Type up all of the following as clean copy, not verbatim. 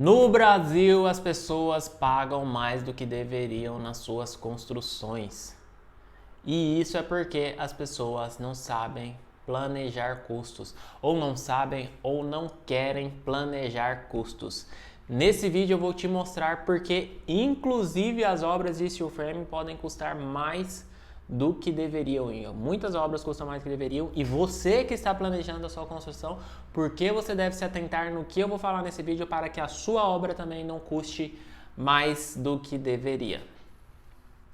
No Brasil, as pessoas pagam mais do que deveriam nas suas construções. E isso é porque as pessoas não sabem planejar custos, ou não sabem ou não querem planejar custos. Nesse vídeo eu vou te mostrar porque, inclusive, as obras de steel frame podem custar mais do que deveriam. Muitas obras custam mais do que deveriam e você que está planejando a sua construção, por que você deve se atentar no que eu vou falar nesse vídeo para que a sua obra também não custe mais do que deveria.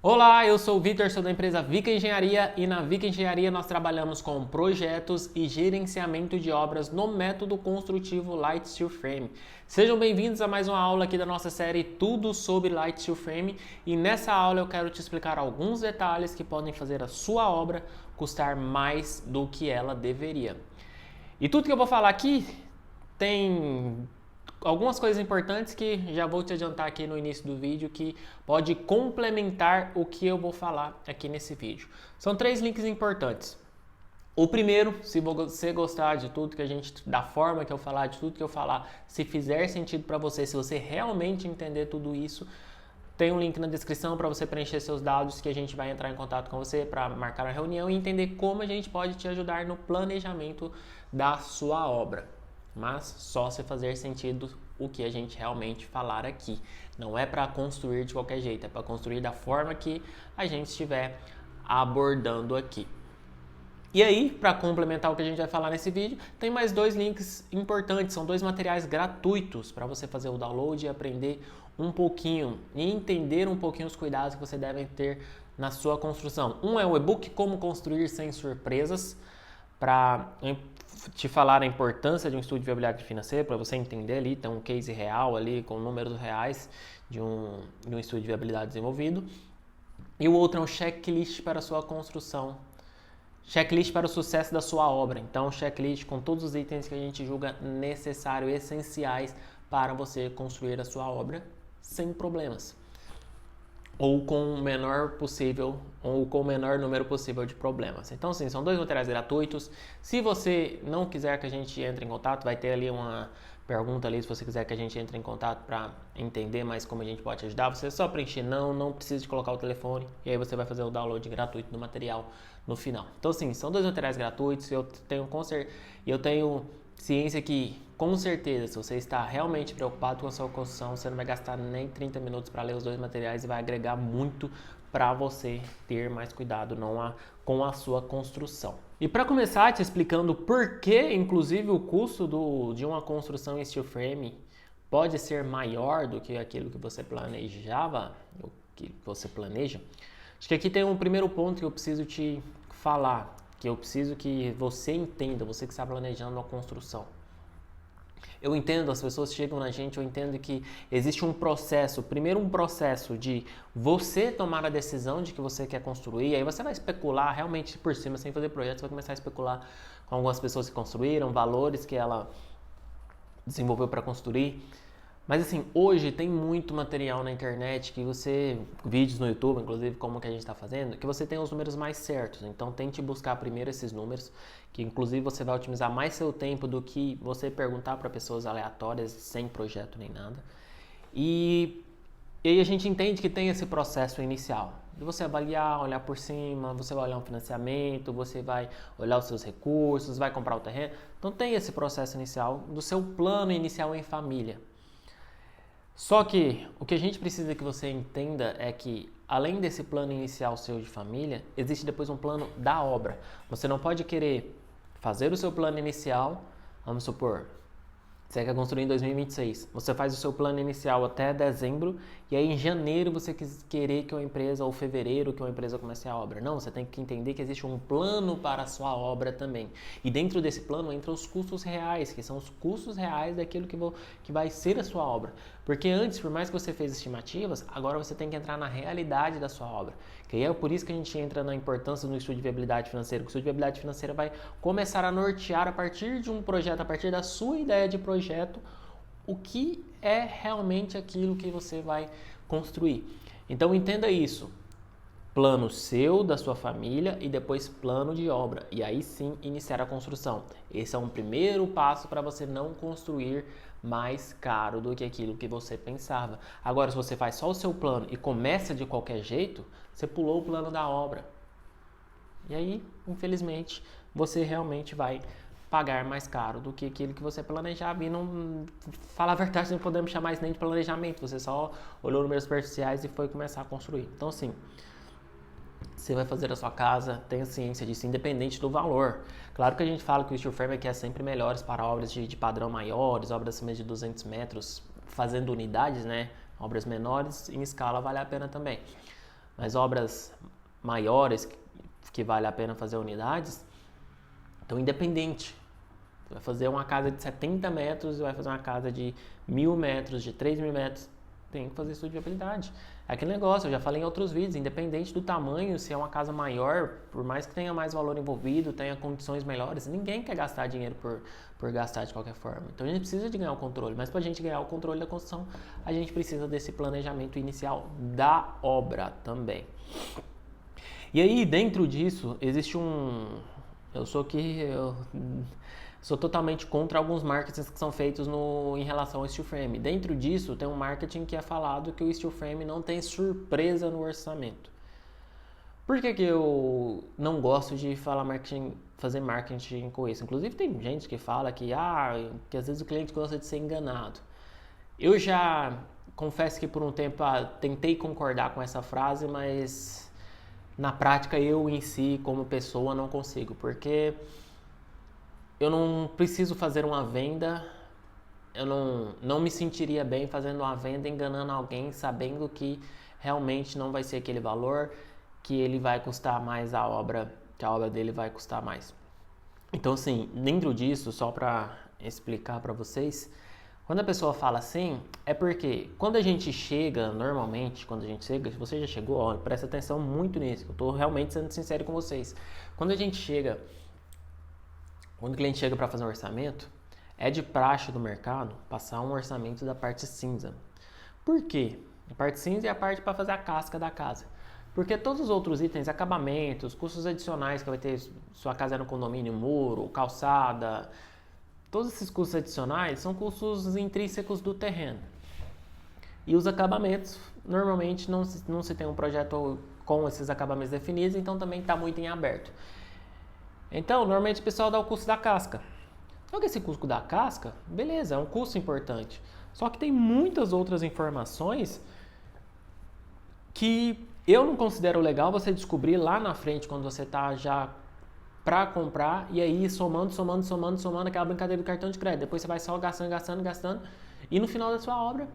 Olá, eu sou o Vitor, sou da empresa Vica Engenharia e na Vica Engenharia nós trabalhamos com projetos e gerenciamento de obras no método construtivo Light Steel Frame. Sejam bem-vindos a mais uma aula aqui da nossa série Tudo sobre Light Steel Frame e nessa aula eu quero te explicar alguns detalhes que podem fazer a sua obra custar mais do que ela deveria. E tudo que eu vou falar aqui tem algumas coisas importantes que já vou te adiantar aqui no início do vídeo que pode complementar o que eu vou falar aqui nesse vídeo. São 3 links importantes. O primeiro, se você gostar de tudo que a gente, da forma que eu falar, de tudo que eu falar, se fizer sentido para você, se você realmente entender tudo isso, tem um link na descrição para você preencher seus dados que a gente vai entrar em contato com você para marcar uma reunião e entender como a gente pode te ajudar no planejamento da sua obra. Mas só se fazer sentido o que a gente realmente falar aqui. Não é para construir de qualquer jeito, é para construir da forma que a gente estiver abordando aqui. E aí, para complementar o que a gente vai falar nesse vídeo, tem mais 2 links importantes, são 2 materiais gratuitos para você fazer o download e aprender um pouquinho e entender um pouquinho os cuidados que você deve ter na sua construção. Um é o e-book Como Construir Sem Surpresas, para te falar a importância de um estudo de viabilidade financeira, para você entender ali, tem um case real ali com números reais de um estudo de viabilidade desenvolvido. E o outro é um checklist para a sua construção, checklist para o sucesso da sua obra. Então, checklist com todos os itens que a gente julga necessários, essenciais para você construir a sua obra sem problemas. Ou com o menor possível, ou com o menor número possível de problemas. Então, sim, são 2 materiais gratuitos. Se você não quiser que a gente entre em contato, vai ter ali uma pergunta ali, se você quiser que a gente entre em contato para entender mais como a gente pode te ajudar, você só preencher não precisa de colocar o telefone, e aí você vai fazer o download gratuito do material no final. Então, sim, são 2 materiais gratuitos, eu tenho ciência que, com certeza, se você está realmente preocupado com a sua construção, você não vai gastar nem 30 minutos para ler os 2 materiais e vai agregar muito para você ter mais cuidado com a sua construção. E para começar te explicando por que, inclusive, o custo de uma construção em steel frame pode ser maior do que aquilo que você planejava, ou que você planeja, acho que aqui tem um primeiro ponto que eu preciso te falar, que eu preciso que você entenda, você que está planejando uma construção. Eu entendo, as pessoas chegam na gente, eu entendo que existe um processo, primeiro um processo de você tomar a decisão de que você quer construir, aí você vai especular realmente por cima, sem fazer projeto, você vai começar a especular com algumas pessoas que construíram, valores que ela desenvolveu para construir. Mas assim, hoje tem muito material na internet que você, vídeos no YouTube, inclusive como que a gente está fazendo, que você tem os números mais certos. Então tente buscar primeiro esses números, que inclusive você vai otimizar mais seu tempo do que você perguntar para pessoas aleatórias, sem projeto nem nada. E aí a gente entende que tem esse processo inicial. De você avaliar, olhar por cima, você vai olhar um financiamento, você vai olhar os seus recursos, vai comprar o terreno. Então tem esse processo inicial do seu plano inicial em família. Só que o que a gente precisa que você entenda é que, além desse plano inicial seu de família, existe depois um plano da obra. Você não pode querer fazer o seu plano inicial, vamos supor, você quer construir em 2026. Você faz o seu plano inicial até dezembro e aí em janeiro você querer que uma empresa, ou fevereiro, que uma empresa comece a obra. Não, você tem que entender que existe um plano para a sua obra também. E dentro desse plano entram os custos reais, que são os custos reais daquilo que vai ser a sua obra. Porque antes, por mais que você fez estimativas, agora você tem que entrar na realidade da sua obra. Que aí é por isso que a gente entra na importância do estudo de viabilidade financeira. O estudo de viabilidade financeira vai começar a nortear a partir de um projeto, a partir da sua ideia de projeto, o que é realmente aquilo que você vai construir. Então entenda isso. plano seu, da sua família e depois plano de obra. E aí sim iniciar a construção. Esse é um primeiro passo para você não construir mais caro do que aquilo que você pensava. Agora, se você faz só o seu plano e começa de qualquer jeito, você pulou o plano da obra. E aí, infelizmente, você realmente vai pagar mais caro do que aquilo que você planejava. E não, falar a verdade, não podemos chamar isso nem de planejamento. Você só olhou números superficiais e foi começar a construir. Então, assim, você vai fazer a sua casa, tenha ciência disso, independente do valor. Claro que a gente fala que o steel frame aqui é sempre melhores para obras de padrão maiores, obras acima de 200 metros, fazendo unidades, né? Obras menores, em escala vale a pena também. Mas obras maiores, que vale a pena fazer unidades, então independente. Você vai fazer uma casa de 70 metros, vai fazer uma casa de 1.000 metros, de 3.000 metros, tem que fazer estudo de viabilidade. É aquele negócio, eu já falei em outros vídeos, independente do tamanho, se é uma casa maior, por mais que tenha mais valor envolvido, tenha condições melhores, ninguém quer gastar dinheiro por gastar de qualquer forma. Então a gente precisa de ganhar o controle, mas para a gente ganhar o controle da construção, a gente precisa desse planejamento inicial da obra também. E aí, dentro disso, existe eu sou totalmente contra alguns marketings que são feitos em relação ao steel frame. Dentro disso, tem um marketing que é falado que o steel frame não tem surpresa no orçamento. Por que eu não gosto de fazer marketing com isso? Inclusive, tem gente que fala que às vezes o cliente gosta de ser enganado. Eu já confesso que por um tempo tentei concordar com essa frase, mas na prática eu em si, como pessoa, não consigo, porque eu não preciso fazer uma venda, eu não me sentiria bem fazendo uma venda enganando alguém, sabendo que realmente não vai ser aquele valor, que ele vai custar mais que a obra dele vai custar mais. Então, assim, dentro disso, só para explicar para vocês, quando a pessoa fala assim, é porque quando a gente chega, normalmente, se você já chegou, olha, presta atenção muito nisso, eu estou realmente sendo sincero com vocês. Quando o cliente chega para fazer um orçamento, é de praxe do mercado passar um orçamento da parte cinza. Por quê? A parte cinza é a parte para fazer a casca da casa. Porque todos os outros itens, acabamentos, custos adicionais que vai ter sua casa no condomínio, muro, calçada, todos esses custos adicionais são custos intrínsecos do terreno. E os acabamentos, normalmente não se tem um projeto com esses acabamentos definidos, então também está muito em aberto. Então, normalmente o pessoal dá o custo da casca. Só que esse custo da casca, beleza, é um custo importante. Só que tem muitas outras informações que eu não considero legal você descobrir lá na frente, quando você está já para comprar, e aí somando aquela brincadeira do cartão de crédito. Depois você vai só gastando, e no final da sua obra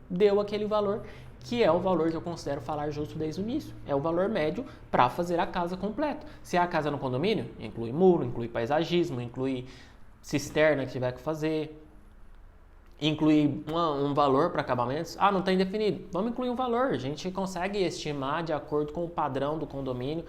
deu aquele valor, que é o valor que eu considero falar justo desde o início. É o valor médio para fazer a casa completa. Se é a casa no condomínio, inclui muro, inclui paisagismo, inclui cisterna que tiver que fazer, inclui um valor para acabamentos. Não está indefinido. Vamos incluir um valor. A gente consegue estimar de acordo com o padrão do condomínio.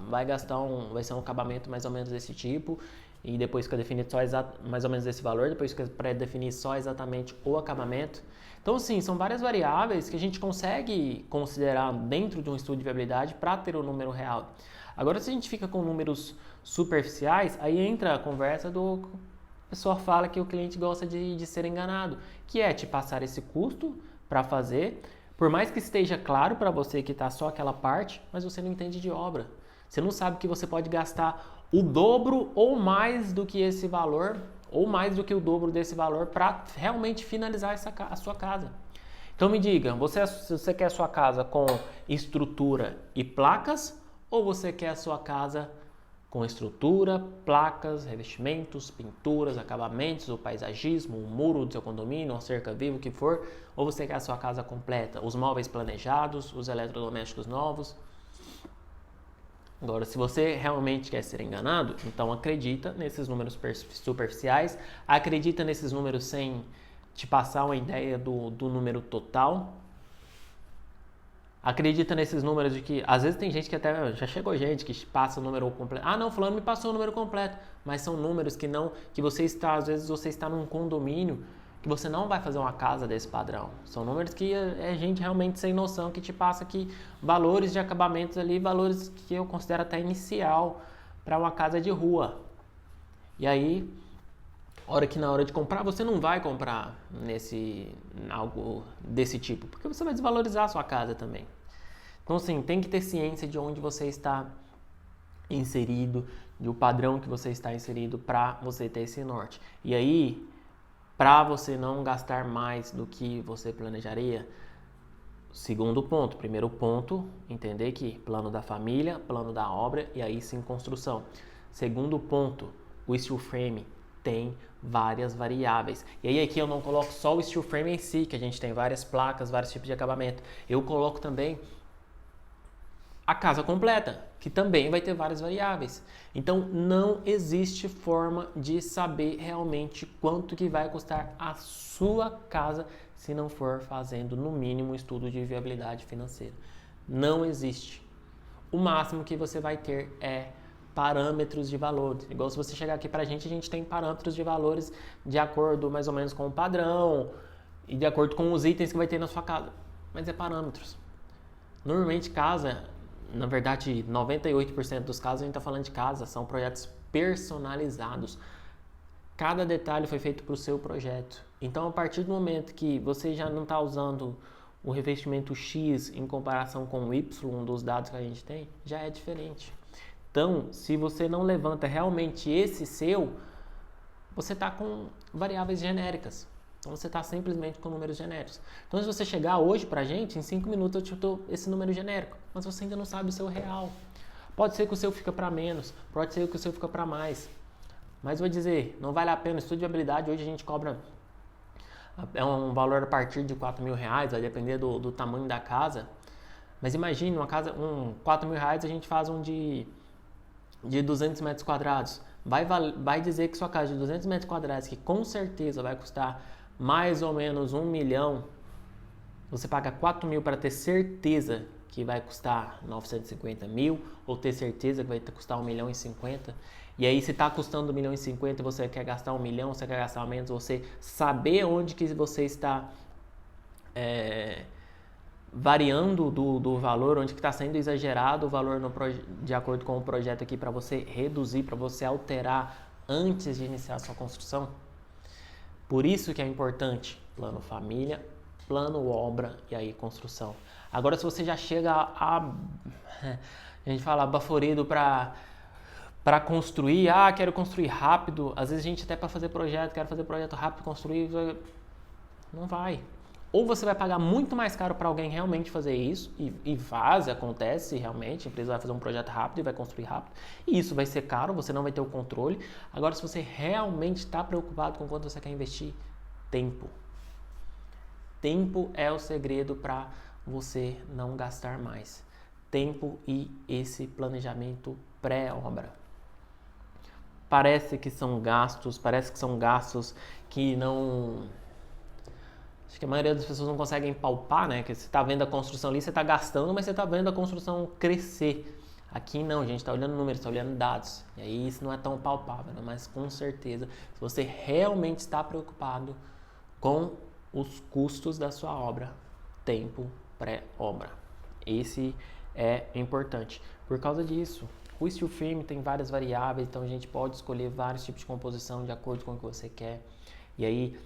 Vai ser um acabamento mais ou menos desse tipo. E depois fica definido só mais ou menos esse valor. Depois fica pré-definir só exatamente o acabamento. Então, sim, são várias variáveis que a gente consegue considerar dentro de um estudo de viabilidade para ter o número real. Agora, se a gente fica com números superficiais, aí entra a conversa do... A pessoa fala que o cliente gosta de ser enganado, que é te passar esse custo para fazer, por mais que esteja claro para você que está só aquela parte, mas você não entende de obra. Você não sabe que você pode gastar o dobro ou mais do que esse valor, ou mais do que o dobro desse valor para realmente finalizar a sua casa. Então me diga, se você quer a sua casa com estrutura e placas, ou você quer a sua casa com estrutura, placas, revestimentos, pinturas, acabamentos, o paisagismo, o muro do seu condomínio, uma cerca viva, o que for, ou você quer a sua casa completa, os móveis planejados, os eletrodomésticos novos. Agora, se você realmente quer ser enganado, então acredita nesses números superficiais, acredita nesses números sem te passar uma ideia do número total. Acredita nesses números de que, às vezes tem gente que até, já chegou gente que passa o número completo. Não, fulano me passou o número completo, mas são números que você está, às vezes você está num condomínio que você não vai fazer uma casa desse padrão. São números que é gente realmente sem noção que te passa aqui valores de acabamentos ali, valores que eu considero até inicial para uma casa de rua. E aí, na hora de comprar, você não vai comprar algo desse tipo, porque você vai desvalorizar a sua casa também. Então, assim, tem que ter ciência de onde você está inserido, do padrão que você está inserido para você ter esse norte. E aí, para você não gastar mais do que você planejaria, segundo ponto. Primeiro ponto, entender que plano da família, plano da obra e aí sim construção. Segundo ponto, o steel frame tem várias variáveis. E aí aqui eu não coloco só o steel frame em si, que a gente tem várias placas, vários tipos de acabamento. Eu coloco também a casa completa, que também vai ter várias variáveis. Então não existe forma de saber realmente quanto que vai custar a sua casa se não for fazendo no mínimo um estudo de viabilidade financeira. Não existe. O máximo que você vai ter é parâmetros de valores. Igual se você chegar aqui pra gente, a gente tem parâmetros de valores de acordo mais ou menos com o padrão e de acordo com os itens que vai ter na sua casa. Mas é parâmetros. Normalmente casa, na verdade 98% dos casos a gente está falando de casa, são projetos personalizados. Cada detalhe foi feito para o seu projeto. Então a partir do momento que você já não está usando o revestimento X em comparação com o Y dos dados que a gente tem, já é diferente. Então, se você não levanta realmente esse seu, você está com variáveis genéricas. Então, você está simplesmente com números genéricos. Então, se você chegar hoje para a gente, em 5 minutos eu te dou esse número genérico, mas você ainda não sabe o seu real. Pode ser que o seu fica para menos, pode ser que o seu fica para mais. Mas vou dizer, não vale a pena. O estudo de viabilidade hoje a gente cobra um valor a partir de R$4.000, vai depender do tamanho da casa. Mas imagine uma casa, R$4.000 a gente faz um de 200 metros quadrados. Vai dizer que sua casa de 200 metros quadrados, que com certeza vai custar mais ou menos 1 milhão, você paga 4 mil para ter certeza que vai custar 950 mil, ou ter certeza que vai custar 1 milhão e 50. E aí, se está custando 1 milhão e 50 e você quer gastar 1 milhão, você quer gastar menos, você saber onde que você está variando do valor, onde que está sendo exagerado o valor de acordo com o projeto aqui, para você reduzir, para você alterar antes de iniciar a sua construção. Por isso que é importante plano família, plano obra e aí construção. Agora, se você já chega a gente fala baforido para construir, quero construir rápido, às vezes a gente até para fazer projeto, quero fazer projeto rápido, construir, não vai. Ou você vai pagar muito mais caro para alguém realmente fazer isso, e acontece realmente, a empresa vai fazer um projeto rápido e vai construir rápido, e isso vai ser caro, você não vai ter o controle. Agora, se você realmente está preocupado com quanto você quer investir, tempo. Tempo é o segredo para você não gastar mais. Tempo e esse planejamento pré-obra. Parece que são gastos que não... Acho que a maioria das pessoas não conseguem palpar, né? Que você está vendo a construção ali, você está gastando, mas você está vendo a construção crescer. Aqui não, a gente está olhando números, está olhando dados. E aí isso não é tão palpável, né? Mas com certeza, se você realmente está preocupado com os custos da sua obra, tempo pré-obra. Esse é importante. Por causa disso, o steel frame tem várias variáveis, então a gente pode escolher vários tipos de composição de acordo com o que você quer. E aí,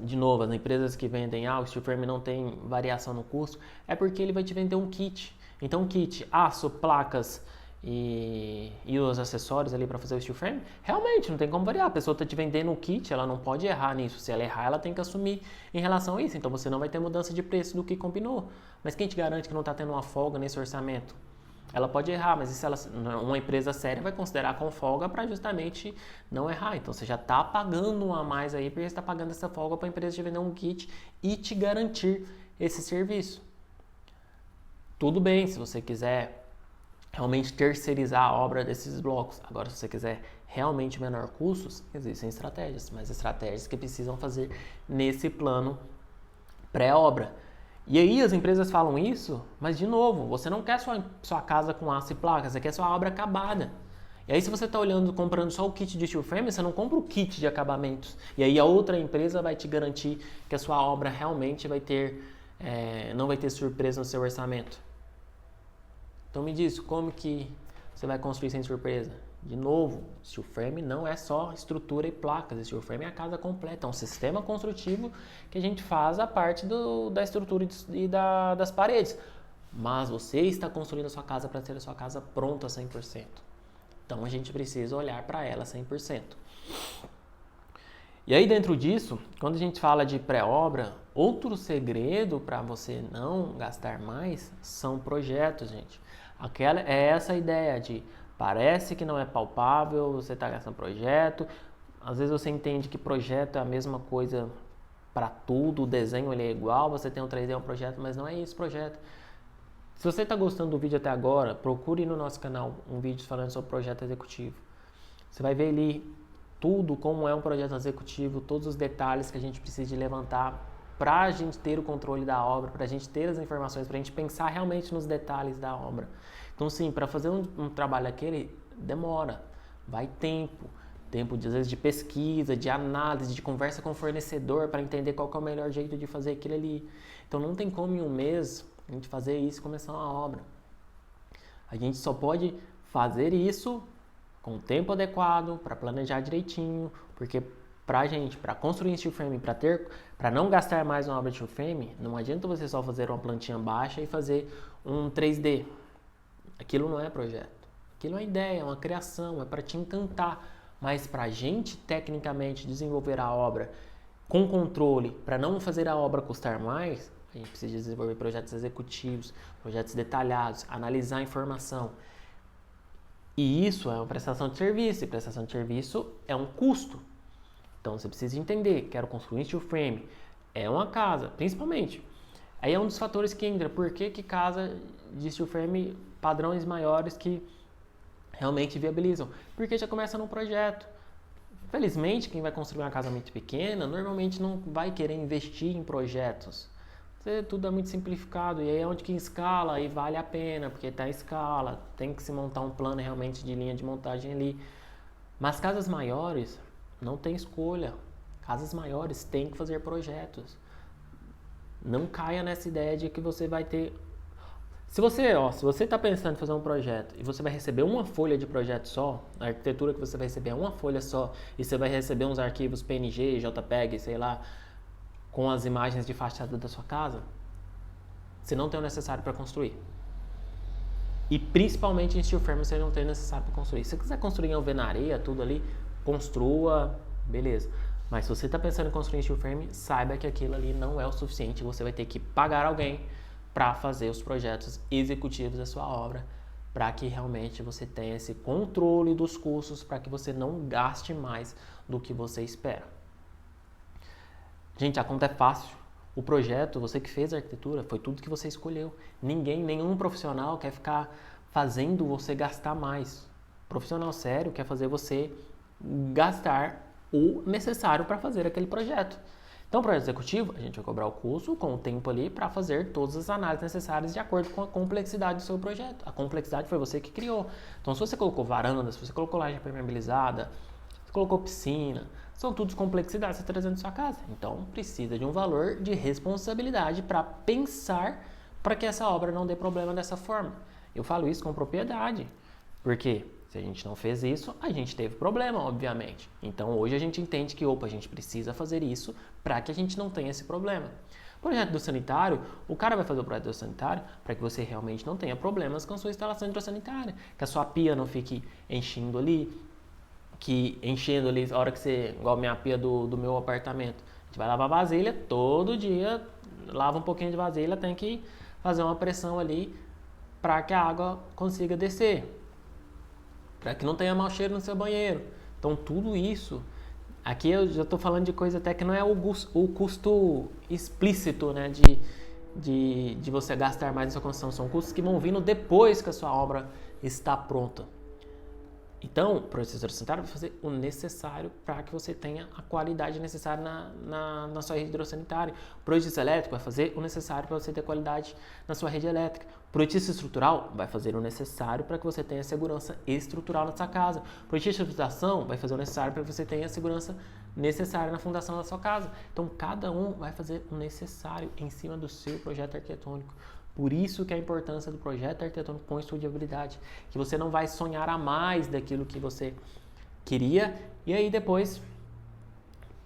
de novo, as empresas que vendem, o steel frame não tem variação no custo, é porque ele vai te vender um kit. Então, kit, aço, placas e os acessórios ali para fazer o steel frame, realmente não tem como variar. A pessoa está te vendendo um kit, ela não pode errar nisso. Se ela errar, ela tem que assumir em relação a isso. Então, você não vai ter mudança de preço do que combinou. Mas quem te garante que não está tendo uma folga nesse orçamento? Ela pode errar, mas se uma empresa séria vai considerar com folga para justamente não errar. Então, você já está pagando um a mais aí, porque você está pagando essa folga para a empresa te vender um kit e te garantir esse serviço. Tudo bem, se você quiser realmente terceirizar a obra desses blocos. Agora, se você quiser realmente menor custos, existem estratégias, mas estratégias que precisam fazer nesse plano pré-obra. E aí as empresas falam isso, mas de novo, você não quer sua casa com aço e placas, você quer sua obra acabada. E aí se você está olhando, comprando só o kit de steel frame, você não compra o kit de acabamentos. E aí a outra empresa vai te garantir que a sua obra realmente vai ter, não vai ter surpresa no seu orçamento. Então me diz, como que você vai construir sem surpresa? De novo, steel frame não é só estrutura e placas, steel frame é a casa completa, é um sistema construtivo que a gente faz a parte da estrutura e das paredes. Mas você está construindo a sua casa para ter a sua casa pronta 100%. Então a gente precisa olhar para ela 100%. E aí dentro disso, quando a gente fala de pré-obra, outro segredo para você não gastar mais são projetos, gente. É essa ideia de parece que não é palpável, você está gastando projeto. Às vezes você entende que projeto é a mesma coisa para tudo, o desenho ele é igual, você tem um 3D, é um projeto, mas não é isso projeto. Se você está gostando do vídeo até agora, procure no nosso canal um vídeo falando sobre projeto executivo. Você vai ver ali tudo, como é um projeto executivo, todos os detalhes que a gente precisa de levantar para a gente ter o controle da obra, para a gente ter as informações, para a gente pensar realmente nos detalhes da obra. Então sim, para fazer um trabalho daquele, demora, vai tempo às vezes de pesquisa, de análise, de conversa com o fornecedor para entender qual que é o melhor jeito de fazer aquilo ali. Então não tem como em um mês a gente fazer isso e começar uma obra. A gente só pode fazer isso com o tempo adequado, para planejar direitinho, porque para construir um steel frame, para não gastar mais uma obra de steel frame, não adianta você só fazer uma plantinha baixa e fazer um 3D. Aquilo não é projeto. Aquilo é uma ideia, é uma criação, é para te encantar. Mas para a gente, tecnicamente, desenvolver a obra com controle, para não fazer a obra custar mais, a gente precisa desenvolver projetos executivos, projetos detalhados, analisar a informação. E isso é uma prestação de serviço, e prestação de serviço é um custo. Então você precisa entender, quero construir um steel frame, é uma casa, principalmente. Aí é um dos fatores que entra, por que casa de steel frame padrões maiores que realmente viabilizam? Porque já começa num projeto. Felizmente, quem vai construir uma casa muito pequena, normalmente não vai querer investir em projetos. Tudo é muito simplificado, e aí é onde que em escala aí vale a pena, porque está em escala, tem que se montar um plano realmente de linha de montagem ali. Mas casas maiores não tem escolha, casas maiores têm que fazer projetos. Não caia nessa ideia de que você vai ter... Se você está pensando em fazer um projeto e você vai receber uma folha de projeto só, a arquitetura que você vai receber é uma folha só, e você vai receber uns arquivos PNG, JPEG, sei lá, com as imagens de fachada da sua casa, você não tem o necessário para construir. E principalmente em steel frame você não tem o necessário para construir. Se você quiser construir em alvenaria, tudo ali, construa, beleza. Mas se você está pensando em construir em steel frame, saiba que aquilo ali não é o suficiente. Você vai ter que pagar alguém para fazer os projetos executivos da sua obra, para que realmente você tenha esse controle dos custos, para que você não gaste mais do que você espera. Gente, a conta é fácil. O projeto, você que fez a arquitetura, foi tudo que você escolheu. Nenhum profissional quer ficar fazendo você gastar mais. Profissional sério quer fazer você gastar o necessário para fazer aquele projeto. Então, o projeto executivo, a gente vai cobrar o custo com o tempo ali para fazer todas as análises necessárias de acordo com a complexidade do seu projeto. A complexidade foi você que criou. Então, se você colocou varandas, se você colocou laje impermeabilizada, se colocou piscina, são tudo complexidades que você está trazendo na sua casa. Então, precisa de um valor de responsabilidade para pensar para que essa obra não dê problema dessa forma. Eu falo isso com propriedade, porque se a gente não fez isso, a gente teve problema, obviamente. Então, hoje a gente entende que, a gente precisa fazer isso para que a gente não tenha esse problema. Projeto do sanitário, o cara vai fazer o projeto do sanitário para que você realmente não tenha problemas com a sua instalação hidrossanitária, que a sua pia não fique enchendo ali, a hora que você, igual a minha pia do meu apartamento, a gente vai lavar vasilha todo dia, lava um pouquinho de vasilha, tem que fazer uma pressão ali para que a água consiga descer, para que não tenha mau cheiro no seu banheiro. Então tudo isso, aqui eu já estou falando de coisa até que não é o custo explícito, né, de você gastar mais na sua construção, são custos que vão vindo depois que a sua obra está pronta. Então, o projetista hidrossanitário vai fazer o necessário para que você tenha a qualidade necessária na sua rede hidrossanitária. O projetista elétrico vai fazer o necessário para você ter qualidade na sua rede elétrica. O projetista estrutural vai fazer o necessário para que você tenha segurança estrutural na sua casa. O projetista de fundação vai fazer o necessário para que você tenha a segurança necessária na fundação da sua casa. Então, cada um vai fazer o necessário em cima do seu projeto arquitetônico. Por isso que a importância do projeto arquitetônico com estudo de viabilidade, que você não vai sonhar a mais daquilo que você queria e aí depois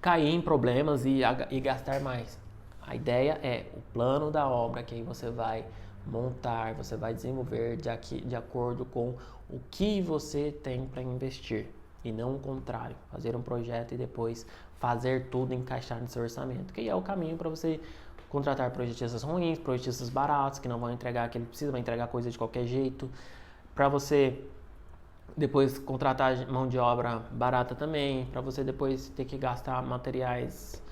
cair em problemas e gastar mais. A ideia é o plano da obra que aí você vai montar, você vai desenvolver de acordo com o que você tem para investir e não o contrário, fazer um projeto e depois fazer tudo encaixar no seu orçamento, que é o caminho para você contratar projetistas ruins, projetistas baratos, que não vão entregar o que ele precisa, vai entregar coisa de qualquer jeito, para você depois contratar mão de obra barata também, para você depois ter que gastar materiais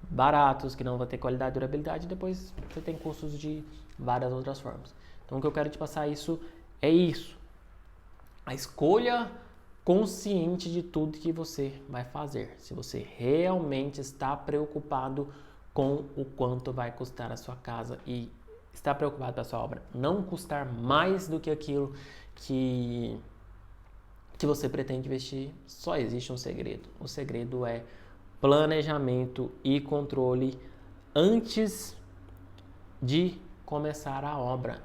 baratos, que não vão ter qualidade e durabilidade, e depois você tem custos de várias outras formas. Então o que eu quero te passar isso, a escolha consciente de tudo que você vai fazer, se você realmente está preocupado com o quanto vai custar a sua casa e está preocupado com a sua obra não custar mais do que aquilo que você pretende investir, só existe um segredo. O segredo é planejamento e controle antes de começar a obra.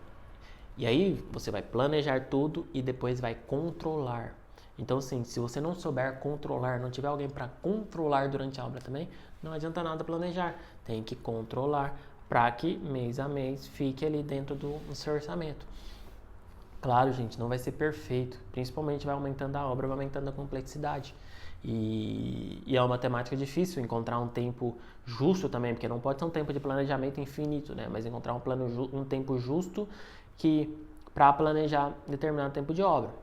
E aí você vai planejar tudo e depois vai controlar. Então, assim, se você não souber controlar, não tiver alguém para controlar durante a obra também, não adianta nada planejar. Tem que controlar para que mês a mês fique ali dentro do seu orçamento. Claro, gente, não vai ser perfeito. Principalmente vai aumentando a obra, vai aumentando a complexidade. E é uma temática difícil encontrar um tempo justo também, porque não pode ser um tempo de planejamento infinito, né? Mas encontrar um tempo justo para planejar determinado tempo de obra.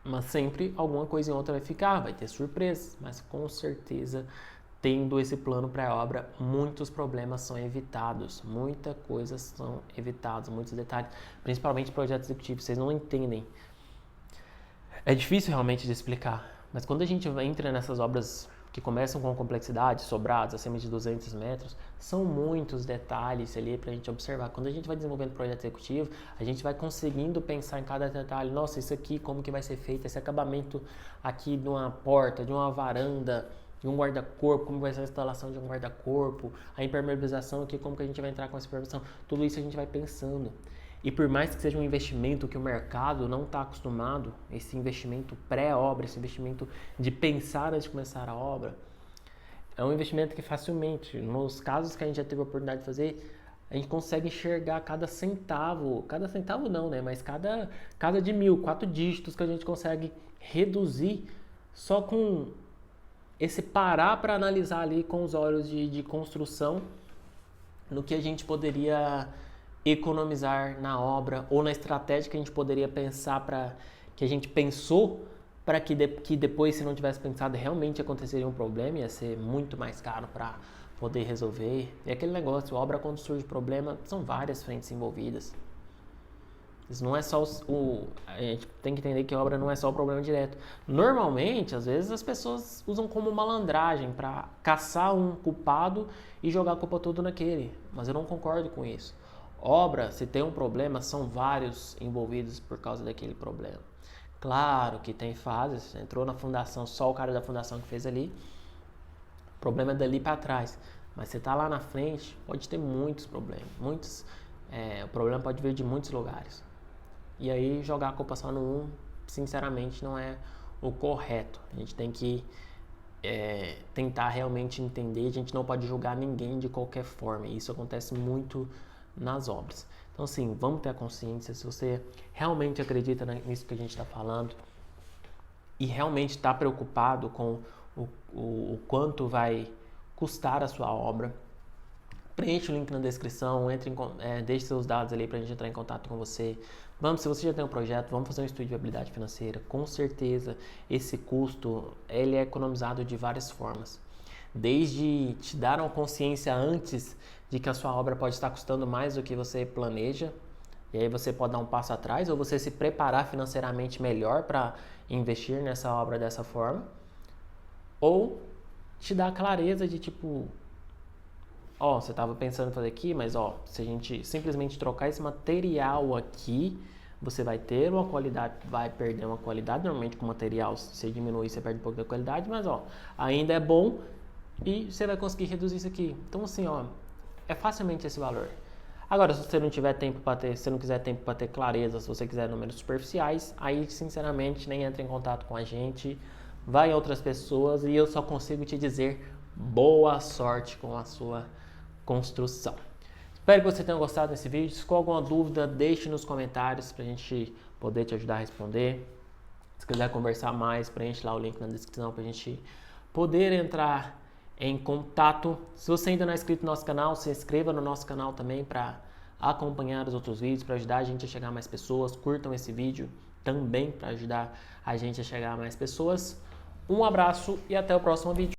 Mas sempre alguma coisa em outra vai ficar, vai ter surpresas, mas com certeza, tendo esse plano pré-obra, muitos problemas são evitados, muitas coisas são evitadas, muitos detalhes, principalmente projetos executivos, vocês não entendem. É difícil realmente de explicar, mas quando a gente entra nessas obras que começam com complexidade, sobrados, acima de 200 metros, são muitos detalhes ali para a gente observar. Quando a gente vai desenvolvendo projeto executivo, a gente vai conseguindo pensar em cada detalhe. Nossa, isso aqui, como que vai ser feito? Esse acabamento aqui de uma porta, de uma varanda, de um guarda-corpo, como vai ser a instalação de um guarda-corpo, a impermeabilização aqui, como que a gente vai entrar com essa impermeabilização. Tudo isso a gente vai pensando. E por mais que seja um investimento que o mercado não está acostumado, esse investimento pré-obra, esse investimento de pensar antes de começar a obra, é um investimento que facilmente, nos casos que a gente já teve a oportunidade de fazer, a gente consegue enxergar cada centavo não, né? Mas cada de 1.000, 4 dígitos que a gente consegue reduzir só com esse parar para analisar ali com os olhos de construção no que a gente poderia economizar na obra ou na estratégia que a gente poderia pensar que a gente pensou para que depois, se não tivesse pensado, realmente aconteceria um problema, ia ser muito mais caro para poder resolver. E aquele negócio, obra quando surge problema, são várias frentes envolvidas. Isso não é só a gente tem que entender que a obra não é só o problema direto. Normalmente, às vezes, as pessoas usam como malandragem para caçar um culpado e jogar a culpa toda naquele. Mas eu não concordo com isso. Obra, se tem um problema, são vários envolvidos por causa daquele problema. Claro que tem fases, entrou na fundação, só o cara da fundação que fez ali, o problema é dali para trás. Mas você está lá na frente, pode ter muitos problemas, o problema pode vir de muitos lugares. E aí jogar a culpa só no um, sinceramente, não é o correto. A gente tem que tentar realmente entender, a gente não pode julgar ninguém de qualquer forma. E isso acontece muito nas obras. Então, assim, vamos ter a consciência. Se você realmente acredita nisso que a gente está falando e realmente está preocupado com o quanto vai custar a sua obra, preencha o link na descrição, deixe seus dados ali para a gente entrar em contato com você. Se você já tem um projeto, vamos fazer um estudo de viabilidade financeira. Com certeza, esse custo ele é economizado de várias formas. Desde te dar uma consciência antes de que a sua obra pode estar custando mais do que você planeja, E aí você pode dar um passo atrás ou você se preparar financeiramente melhor para investir nessa obra dessa forma. Ou te dar clareza de tipo, ó, você estava pensando em fazer aqui, mas ó, se a gente simplesmente trocar esse material aqui, você vai ter uma qualidade, vai perder uma qualidade. Normalmente com material, se você diminuir, você perde um pouco da qualidade, mas ó, ainda é bom e você vai conseguir reduzir isso aqui. Então assim, ó, é facilmente esse valor. Agora, se você não tiver tempo para ter, se você não quiser tempo para ter clareza, se você quiser números superficiais, aí sinceramente nem entra em contato com a gente, vai em outras pessoas e eu só consigo te dizer boa sorte com a sua construção. Espero que você tenha gostado desse vídeo. Se ficou alguma dúvida, deixe nos comentários para a gente poder te ajudar a responder. Se quiser conversar mais, preenche lá o link na descrição para a gente poder entrar em contato. Se você ainda não é inscrito no nosso canal, se inscreva no nosso canal também para acompanhar os outros vídeos, para ajudar a gente a chegar a mais pessoas. Curtam esse vídeo também para ajudar a gente a chegar a mais pessoas. Um abraço e até o próximo vídeo.